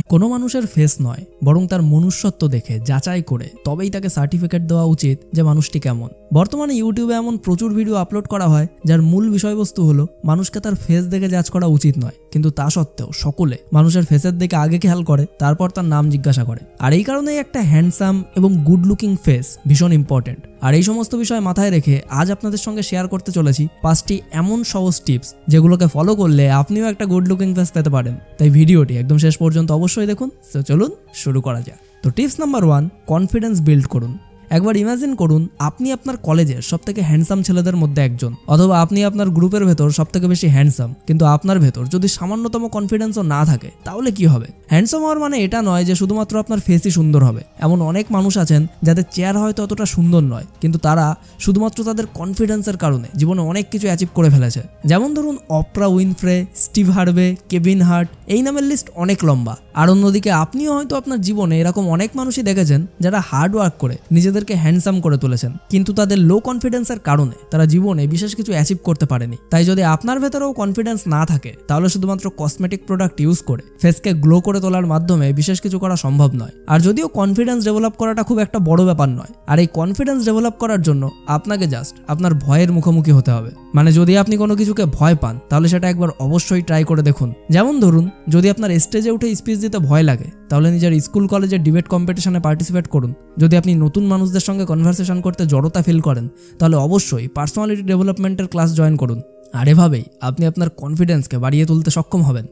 কোনো মানুষের ফেস নয় বরং তার মনুষ্যত্ব দেখে যাচাই করে তবেই তাকে সার্টিফিকেট দেওয়া উচিত যে মানুষটি কেমন। বর্তমানে ইউটিউবে এমন প্রচুর ভিডিও আপলোড করা হয় যার মূল বিষয়বস্তু হলো মানুষকে তার ফেস দেখে জাজ করা উচিত নয়, কিন্তু তা সত্ত্বেও সকলে মানুষের ফেসের দিকে আগে খেয়াল করে, তারপর তার নাম জিজ্ঞাসা করে। আর এই কারণেই একটা হ্যান্ডসাম এবং গুড লুকিং ফেস ভীষণ ইম্পর্টেন্ট। আর এই সমস্ত বিষয় মাথায় রেখে আজ আপনাদের সঙ্গে শেয়ার করতে চলেছি 5টি এমন সহজ টিপস যেগুলোকে ফলো করলে আপনিও একটা গুড লুকিং ফেস পেতে পারেন। তাই ভিডিওটি একদম শেষ পর্যন্ত অবশ্যই দেখুন। তো চলুন শুরু করা যাক। তো টিপস নাম্বার 1, কনফিডেন্স বিল্ড করুন। একবার ইমাজিন করুন আপনি আপনার কলেজের সবথেকে হ্যান্ডসাম ছেলেদের মধ্যে একজন, অথবা আপনি আপনার গ্রুপের ভেতর সবথেকে বেশি হ্যান্ডসাম, কিন্তু আপনার ভেতর যদি সামান্যতম কনফিডেন্সও না থাকে তাহলে কি হবে? হ্যান্ডসাম হওয়ার মানে এটা নয় যে শুধুমাত্র আপনার ফেসই সুন্দর হবে। এমন অনেক মানুষ আছেন যাদের চেহারা হয়তো অতটা সুন্দর নয়, কিন্তু তারা শুধুমাত্র তাদের কনফিডেন্সের কারণে জীবনে অনেক কিছু অ্যাচিভ করে ফেলেছে। যেমন ধরুন Oprah Winfrey, Steve Harvey, Kevin Hart, এই নামের লিস্ট অনেক লম্বা। আর অন্যদিকে আপনিও হয়তো আপনার জীবনে এরকম অনেক মানুষই দেখেছেন যারা হার্ড ওয়ার্ক করে নিজেদেরকে হ্যান্ডসাম করে তুলেছেন, কিন্তু তাদের লো কনফিডেন্সের কারণে তারা জীবনে বিশেষ কিছু অ্যাচিভ করতে পারেনি। তাই যদি আপনার ভেতরেও কনফিডেন্স না থাকে তাহলে শুধুমাত্র কসমেটিক প্রোডাক্ট ইউজ করে ফেসকে গ্লো করে তোলার মাধ্যমে বিশেষ কিছু করা সম্ভব নয়। আর যদিও কনফিডেন্স ডেভেলপ করাটা খুব একটা বড় ব্যাপার নয়, আর এই কনফিডেন্স ডেভেলপ করার জন্য আপনাকে জাস্ট আপনার ভয়ের মুখোমুখি হতে হবে। মানে যদি আপনি কোনো কিছুকে ভয় পান তাহলে সেটা একবার অবশ্যই ট্রাই করে দেখুন। যেমন ধরুন যদি আপনার স্টেজে উঠে স্পিচ দিতে ভয় লাগে তাহলে নিজের স্কুল কলেজের ডিবেট কম্পিটিশনে পার্টিসিপেট করুন। যদি আপনি নতুন মানুষদের সঙ্গে কনভারসেশন করতে জড়তা ফিল করেন তাহলে অবশ্যই পার্সোনালিটি ডেভেলপমেন্টের ক্লাস জয়েন করুন। আর এভাবেই আপনি আপনার কনফিডেন্সকে বাড়িয়ে তুলতে সক্ষম হবেন।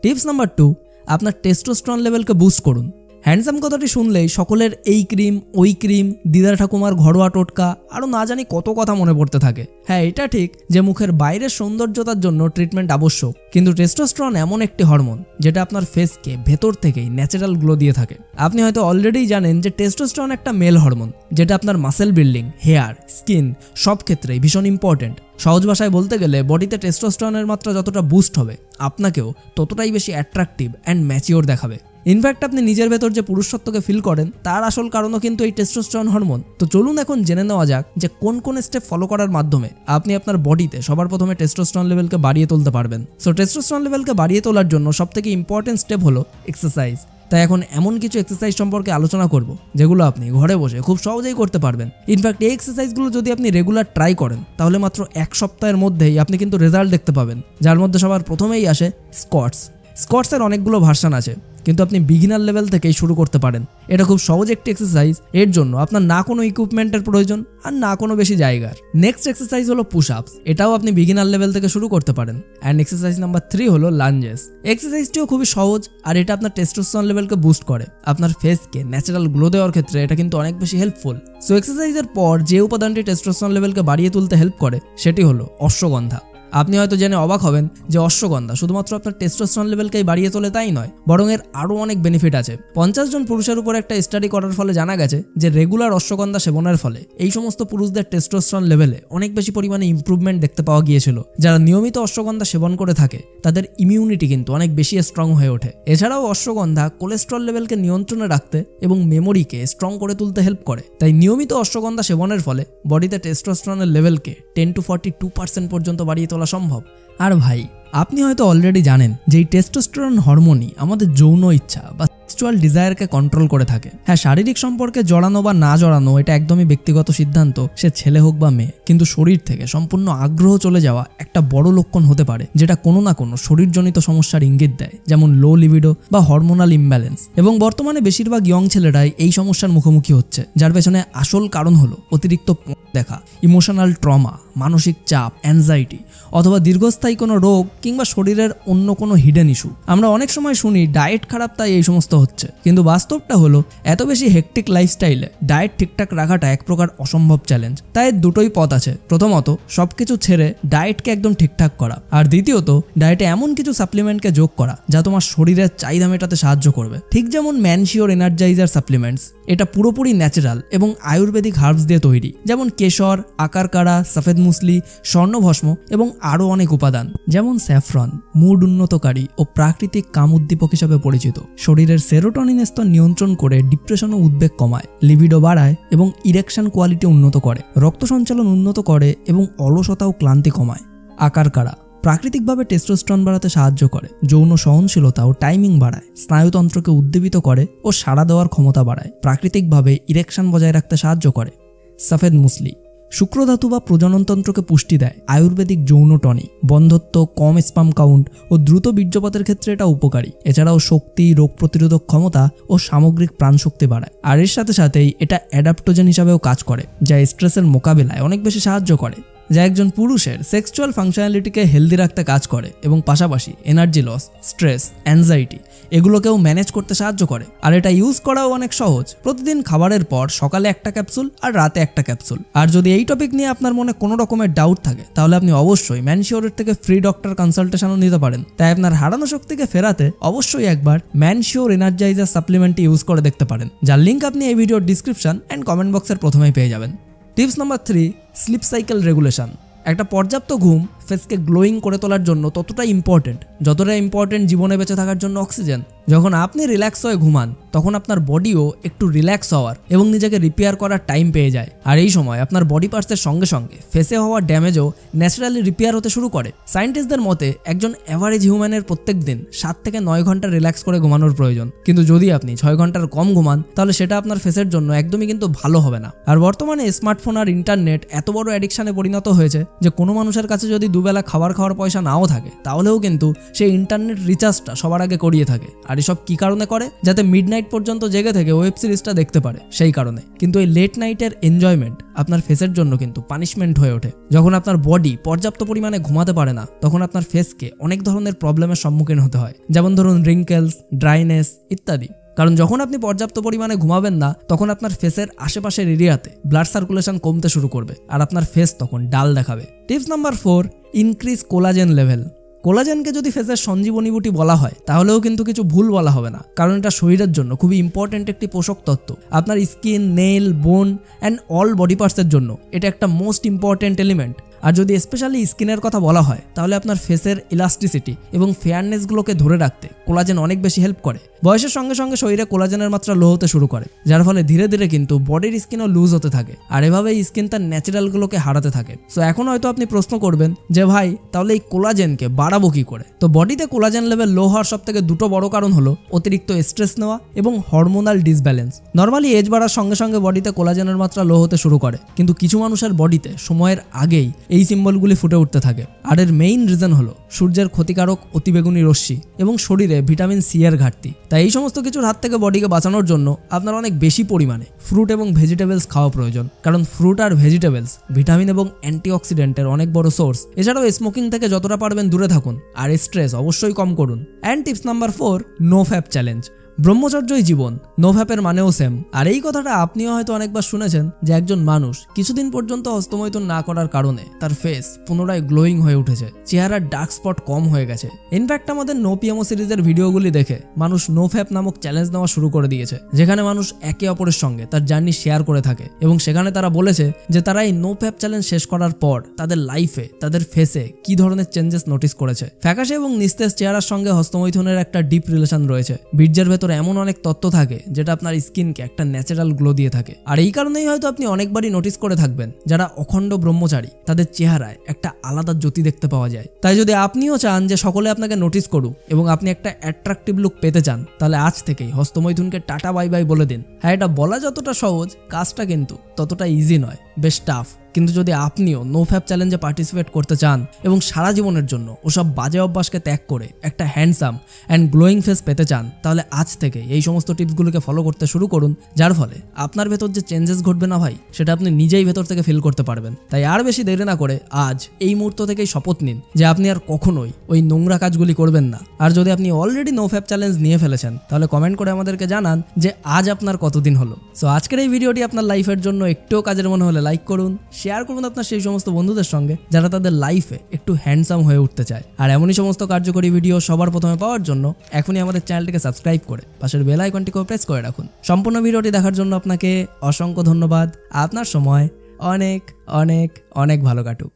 টিপস নাম্বার 2, আপনার টেস্টোস্টেরন লেভেলকে বুস্ট করুন। হ্যান্ডসাম কথাটি শুনলেই সকলের এই ক্রিম ওই ক্রিম, দিদার ঠাকুমার ঘরোয়া টোটকা, আরও না জানি কত কথা মনে পড়তে থাকে। হ্যাঁ, এটা ঠিক যে মুখের বাইরের সৌন্দর্যতার জন্য ট্রিটমেন্ট আবশ্যক, কিন্তু টেস্টোস্টেরন এমন একটি হরমোন যেটা আপনার ফেসকে ভেতর থেকেই ন্যাচারাল গ্লো দিয়ে থাকে। আপনি হয়তো অলরেডি জানেন যে টেস্টোস্টেরন একটা মেল হরমোন যেটা আপনার মাসেল বিল্ডিং, হেয়ার, স্কিন সব ক্ষেত্রেই ভীষণ ইম্পর্টেন্ট। সহজ ভাষায় বলতে গেলে বডিতে টেস্টোস্টেরনের মাত্রা যতটা বুস্ট হবে আপনাকেও ততটাই বেশি অ্যাট্রাকটিভ অ্যান্ড ম্যাচিওর দেখাবে। ইনফ্যাক্ট আপনি নিজের ভেতর যে পুরুষত্বকে ফিল করেন তার আসল কারণও কিন্তু এই টেস্টোস্টেরন হরমোন। তো চলুন এখন জেনে নেওয়া যাক যে কোন কোন স্টেপ ফলো করার মাধ্যমে আপনি আপনার বডিতে সবার প্রথমে টেস্টোস্টেরন লেভেলকে বাড়িয়ে তুলতে পারবেন। সো টেস্টোস্টেরন লেভেলকে বাড়িয়ে তোলার জন্য সবথেকে ইম্পর্টেন্ট স্টেপ হলো এক্সারসাইজ। তাই এখন এমন কিছু এক্সারসাইজ সম্পর্কে আলোচনা করব যেগুলো আপনি ঘরে বসে খুব সহজেই করতে পারবেন। ইনফ্যাক্ট এই এক্সারসাইজগুলো যদি আপনি রেগুলার ট্রাই করেন তাহলে মাত্র 1 সপ্তাহের মধ্যেই আপনি কিন্তু রেজাল্ট দেখতে পাবেন। যার মধ্যে সবার প্রথমেই আসে স্কোয়াটস। স্কোয়াটসের অনেকগুলো ভার্সন আছে, কিন্তু আপনি বিগিনার লেভেল থেকেই শুরু করতে পারেন। এটা খুব সহজ একটি এক্সারসাইজ, এর জন্য আপনার না কোনো ইকুইপমেন্টের প্রয়োজন আর না কোনো বেশি জায়গার। নেক্সট এক্সারসাইজ হলো পুশ আপস। এটাও আপনি বিগিনার লেভেল থেকে শুরু করতে পারেন। অ্যান্ড এক্সারসাইজ নাম্বার 3 হলো লাঞ্জেস। এক্সারসাইজটিও খুবই সহজ আর এটা আপনার টেস্টোস্টেরন লেভেলকে বুস্ট করে। আপনার ফেসকে ন্যাচারাল গ্লো দেওয়ার ক্ষেত্রে এটা কিন্তু অনেক বেশি হেল্পফুল। সো এক্সারসাইজের পর যে উপাদানটি টেস্টোস্টেরন লেভেলকে বাড়িয়ে তুলতে হেল্প করে সেটি হলো অশ্বগন্ধা। আপনি হয়তো জেনে অবাক হবেন যে অশ্বগন্ধা শুধুমাত্র আপনার টেস্টোস্টেরন লেভেলকেই বাড়িয়ে তোলে তাই নয়, বরং এর আরও অনেক বেনিফিট আছে। 50 জন পুরুষের উপর একটা স্টাডি করার ফলে জানা গেছে যে রেগুলার অশ্বগন্ধা সেবনের ফলে এই সমস্ত পুরুষদের টেস্টোস্টেরন লেভেলে অনেক বেশি পরিমাণে ইমপ্রুভমেন্ট দেখতে পাওয়া গিয়েছিল। যারা নিয়মিত অশ্বগন্ধা সেবন করে থাকে তাদের ইমিউনিটি কিন্তু অনেক বেশি স্ট্রং হয়ে ওঠে। এছাড়াও অশ্বগন্ধা কোলেস্ট্রল লেভেলকে নিয়ন্ত্রণে রাখতে এবং মেমোরিকে স্ট্রং করে তুলতে হেল্প করে। তাই নিয়মিত অশ্বগন্ধা সেবনের ফলে বডিতে টেস্টোস্টেরনের লেভেলকে 10 to 42% পর্যন্ত বাড়িয়ে তোলা সম্ভব। আর ভাই, আপনি হয়তো অলরেডি জানেন যে এই টেস্টোস্টেরন হরমোনই আমাদের যৌন ইচ্ছা বা সেক্সুয়াল ডিজায়ারকে কন্ট্রোল করে থাকে। হ্যাঁ, শারীরিক সম্পর্কে জড়ানো বা না জড়ানো এটা একদমই ব্যক্তিগত সিদ্ধান্ত, সে ছেলে হোক বা মেয়ে, কিন্তু শরীর থেকে সম্পূর্ণ আগ্রহ চলে যাওয়া একটা বড় লক্ষণ হতে পারে যেটা কোনো না কোনো শরীরজনিত সমস্যার ইঙ্গিত দেয়, যেমন লো লিবিডো বা হরমোনাল ইমব্যালেন্স। এবং বর্তমানে বেশিরভাগ ইয়ং ছেলেরাই এই সমস্যার মুখোমুখি হচ্ছে, যার পেছনে আসল কারণ হলো অতিরিক্ত দেখা, ইমোশনাল ট্রমা, মানসিক চাপ, অ্যাংজাইটি, অথবা দীর্ঘস্থায়ী কোনো রোগ কিংবা শরীরের অন্য কোনো হিডেন ইস্যু। আমরা অনেক সময় শুনি ডায়েট খারাপ তাই এই সমস্ত হচ্ছে, কিন্তু বাস্তবটা হলো এত বেশি হেকটিক লাইফস্টাইলে ডায়েট ঠিকঠাক রাখাটা এক প্রকার অসম্ভব চ্যালেঞ্জ। তাই দুটোই পথ আছে। প্রথমত সবকিছু ছেড়ে ডায়েটকে একদম ঠিকঠাক করা, আর দ্বিতীয়ত ডায়েটে এমন কিছু সাপ্লিমেন্টকে যোগ করা যা তোমার শরীরের চাহিদা মেটাতে সাহায্য করবে। ঠিক যেমন ম্যানশিওর এনার্জাইজার সাপ্লিমেন্টস, এটা পুরোপুরি ন্যাচারাল এবং আয়ুর্বেদিক হার্বস দিয়ে তৈরি, যেমন কেশর, আকারকাড়া, সফেদ মুসলি, স্বর্ণভস্ম এবং আরও অনেক উপাদান। যেমন স্যাফরন মুড উন্নতকারী ও প্রাকৃতিক কাম উদ্দীপক হিসাবে পরিচিত। শরীরের সেরোটোনিন স্তর নিয়ন্ত্রণ করে ডিপ্রেশন ও উদ্বেগ কমায়, লিবিডো বাড়ায় এবং ইরেকশন কোয়ালিটি উন্নত করে, রক্ত সঞ্চালন উন্নত করে এবং অলসতা ও ক্লান্তি কমায়। আকারকাড়া প্রাকৃতিকভাবে টেস্টোস্টেরন বাড়াতে সাহায্য করে, যৌন সহনশীলতা ও টাইমিং বাড়ায়, স্নায়ুতন্ত্রকে উদ্দীপিত করে ও সাড়া দেওয়ার ক্ষমতা বাড়ায়, প্রাকৃতিকভাবে ইরেকশন বজায় রাখতে সাহায্য করে। সফেদ মুসলি শুক্রধাতু বা প্রজননতন্ত্রকে পুষ্টি দেয়। আয়ুর্বেদিক যৌন টনিক, বন্ধ্যত্ব, কম স্পাম কাউন্ট ও দ্রুত বীর্যপাতের ক্ষেত্রে এটা উপকারী। এছাড়াও শক্তি, রোগ প্রতিরোধক ক্ষমতা ও সামগ্রিক প্রাণশক্তি বাড়ায়। আর এর সাথে সাথেই এটা অ্যাডাপ্টোজেন হিসাবেও কাজ করে, যা স্ট্রেসের মোকাবিলায় অনেক বেশি সাহায্য করে, যা একজন পুরুষের সেক্সুয়াল ফাংশনালিটিকে হেলদি রাখতে কাজ করে এবং পাশাপাশি এনার্জি লস, স্ট্রেস, অ্যাংজাইটি এগুলোকেও ম্যানেজ করতে সাহায্য করে। আর এটা ইউজ করাও অনেক সহজ। প্রতিদিন খাবারের পর সকালে একটা ক্যাপসুল আর রাতে একটা ক্যাপসুল। আর যদি এই টপিক নিয়ে আপনার মনে কোনো রকমের ডাউট থাকে তাহলে আপনি অবশ্যই ম্যানশিওরের থেকে ফ্রি ডক্টর কনসালটেশনও নিতে পারেন। তাই আপনার হারানো শক্তিকে ফেরাতে অবশ্যই একবার ম্যানশিওর এনার্জাইজার সাপ্লিমেন্টটি ইউজ করে দেখতে পারেন, যার লিঙ্ক আপনি এই ভিডিওর ডিসক্রিপশন অ্যান্ড কমেন্ট বক্সের প্রথমেই পেয়ে যাবেন। Tips number 3, sleep cycle regulation. একটা পর্যাপ্ত ঘুম ফেসকে গ্লোয়িং করে তোলার জন্য ততটাই ইম্পর্টেন্ট যতটা ইম্পর্টেন্ট জীবনে বেঁচে থাকার জন্য অক্সিজেন। যখন আপনি রিল্যাক্স হয়ে ঘুমান তখন আপনার বডিও একটু রিল্যাক্স হওয়ার এবং নিজেকে রিপেয়ার করার টাইম পেয়ে যায়। আর এই সময় আপনার বডি পার্টসের সঙ্গে সঙ্গে ফেসে হওয়া ড্যামেজও ন্যাচারালি রিপেয়ার হতে শুরু করে। সায়েন্টিস্টদের মতে একজন অ্যাভারেজ হিউম্যানের প্রত্যেক দিন 7 থেকে 9 ঘন্টা রিল্যাক্স করে ঘুমানোর প্রয়োজন। কিন্তু যদি আপনি 6 ঘন্টার কম ঘুমান তাহলে সেটা আপনার ফেসের জন্য একদমই কিন্তু ভালো হবে না। আর বর্তমানে স্মার্টফোন আর ইন্টারনেট এত বড় অ্যাডিকশনে পরিণত হয়েছে যে কোনো মানুষের কাছে যদি দুবেলা খাওয়ার পয়সা নাও থাকে তাহলেও কিন্তু সেই ইন্টারনেট রিচার্জটা সবার আগে করিয়ে থাকে। আর এসব কি কারণে করে? যাতে মিডনাইট পর্যন্ত জেগে থেকে ওয়েব সিরিজটা দেখতে পারে, সেই কারণে। কিন্তু এই লেট নাইটের এনজয়মেন্ট আপনার ফেসের জন্য কিন্তু পানিশমেন্ট হয়ে ওঠে। যখন আপনার বডি পর্যাপ্ত পরিমাণে ঘুমাতে পারে না তখন আপনার ফেসকে অনেক ধরনের প্রবলেমের সম্মুখীন হতে হয়, যেমন ধরুন রিঙ্কেলস, ড্রাইনেস ইত্যাদি। কারণ যখন আপনি পর্যাপ্ত পরিমাণে ঘুমাবেন না তখন আপনার ফেসের আশেপাশের এরিয়াতে ব্লাড সার্কুলেশন কমতে শুরু করবে আর আপনার ফেস তখন ডাল দেখাবে। Tips number 4, increase collagen level. কোলাজেনকে যদি ফেসের সঞ্জীবনী বুটি বলা হয় তাহলেও কিন্তু কিছু ভুল বলা হবে না, কারণ এটা শরীরের জন্য খুবই ইম্পর্টেন্ট একটি পোষক তত্ত্ব। আপনার skin, nail, bone and all body পার্টসের জন্য এটা একটা মোস্ট ইম্পর্টেন্ট এলিমেন্ট। আর যদি স্পেশালি স্কিনের কথা বলা হয় তাহলে আপনার ফেসের ইলাস্টিসিটি এবং ফেয়ারনেসগুলোকে ধরে রাখতে কোলাজেন অনেক বেশি হেল্প করে। বয়সের সঙ্গে সঙ্গে শরীরে কোলাজেনের মাত্রা লো হতে শুরু করে, যার ফলে ধীরে ধীরে কিন্তু বডির স্কিনও লুজ হতে থাকে আর এভাবেই স্কিন তার ন্যাচারালগুলোকে হারাতে থাকে। সো এখন হয়তো আপনি প্রশ্ন করবেন যে ভাই তাহলে এই কোলাজেনকে বাড়াবো কি করে? তো বডিতে কোলাজেন লেভেল লো হওয়ার সব থেকে দুটো বড় কারণ হলো অতিরিক্ত স্ট্রেস নেওয়া এবং হরমোনাল ডিসব্যালেন্স। নর্মালি এজ বাড়ার সঙ্গে সঙ্গে বডিতে কোলাজেনের মাত্রা লো হতে শুরু করে, কিন্তু কিছু মানুষের বডিতে সময়ের আগেই এই সিম্বলগুলি ফুটে উঠতে থাকে। আর এর মেইন রিজন হলো সূর্যের ক্ষতিকারক অতিবেগুনি রশ্মি এবং শরীরে ভিটামিন সি এর ঘাটতি। তাই এই সমস্ত কিছুর হাত থেকে বডিকে বাঁচানোর জন্য আপনার অনেক বেশি পরিমাণে ফ্রুট এবং ভেজিটেবলস খাওয়া প্রয়োজন, কারণ ফ্রুট আর ভেজিটেবলস ভিটামিন এবং অ্যান্টিঅক্সিডেন্টের অনেক বড় সোর্স। এছাড়াও স্মোকিং থেকে যতটা পারবেন দূরে থাকুন আর স্ট্রেস অবশ্যই কম করুন। And tips number 4, no fap challenge. ব্রহ্মচর্যই জীবন, নো ফ্যাপের মানেও সেম। আর এই কথাটা আপনিও হয়তো অনেকবার শুনেছেন যে একজন মানুষ কিছুদিন পর্যন্ত হস্তমৈথুন না করার কারণে তার ফেস পুনরায় গ্লোয়িং হয়ে উঠেছে, চেহারার ডার্ক স্পট কম হয়ে গেছে। ইনফ্যাক্ট আমাদের নো পিএমও সিরিজের ভিডিওগুলি দেখে মানুষ নো ফ্যাপ নামক চ্যালেঞ্জ নেওয়া শুরু করে দিয়েছে, যেখানে মানুষ একে অপরের সঙ্গে তার জার্নি শেয়ার করে থাকে এবং সেখানে তারা বলেছে যে তারা এই নো ফ্যাপ চ্যালেঞ্জ শেষ করার পর তাদের লাইফে, তাদের ফেসে কি ধরনের চেঞ্জেস নোটিস করেছে। ফ্যাকাশে এবং নিস্তেজ চেহারার সঙ্গে হস্তমৈথুনের একটা ডিপ রিলেশন রয়েছে। বীর্যের ভেতর এমন অনেক তত্ত্ব থাকে যেটা আপনার স্কিনকে একটা ন্যাচারাল গ্লো দিয়ে থাকে। আর এই কারণেই হয়তো আপনি অনেকবারই নোটিস করে থাকবেন যারা অখণ্ড ব্রহ্মচারী তাদের চেহারায় একটা আলাদা জ্যোতি দেখতে পাওয়া যায়। তাই যদি আপনিও চান যে সকলে আপনাকে নোটিস করুক এবং আপনি একটা অ্যাট্রাকটিভ লুক পেতে চান তাহলে আজ থেকেই হস্তমৈথুনকে টাটা বাই বাই বলে দিন। হ্যাঁ, এটা বলা যতটা সহজ, কাজটা কিন্তু ততটা ইজি নয়, বেশ টাফ। কিন্তু যদি আপনিও নো ফ্যাপ চ্যালেঞ্জে পার্টিসিপেট করতে চান এবং সারা জীবনের জন্য ওসব বাজে অভ্যাসকে ত্যাগ করে একটা হ্যান্ডসাম অ্যান্ড গ্লোয়িং ফেস পেতে চান তাহলে আজ থেকে এই সমস্ত টিপসগুলোকে ফলো করতে শুরু করুন, যার ফলে আপনার ভেতর যে চেঞ্জেস ঘটবে না ভাই সেটা আপনি নিজেই ভেতর থেকে ফিল করতে পারবেন। তাই আর বেশি দেরি না করে আজ এই মুহূর্ত থেকেই শপথ নিন যে আপনি আর কখনোই ওই নোংরা কাজগুলি করবেন না। আর যদি আপনি অলরেডি নো ফ্যাপ চ্যালেঞ্জ নিয়ে ফেলেছেন তাহলে কমেন্ট করে আমাদেরকে জানান যে আজ আপনার কতদিন হলো। সো আজকের এই ভিডিওটি আপনার লাইফের জন্য একটুও কাজের মনে হলে লাইক করুন, শেয়ার করুন আপনার সেই সমস্ত বন্ধুদের সঙ্গে যারা তাদের লাইফে একটু হ্যান্ডসাম হয়ে উঠতে চায়। আর এমনই সমস্ত কার্যকরী ভিডিও সবার প্রথমে পাওয়ার জন্য এখনই আমাদের চ্যানেলটিকে সাবস্ক্রাইব করে পাশের বেল আইকনটিকে প্রেস করে রাখুন। সম্পূর্ণ ভিডিওটি দেখার জন্য আপনাকে অসংখ্য ধন্যবাদ। আপনার সময় অনেক অনেক অনেক ভালো কাটুক।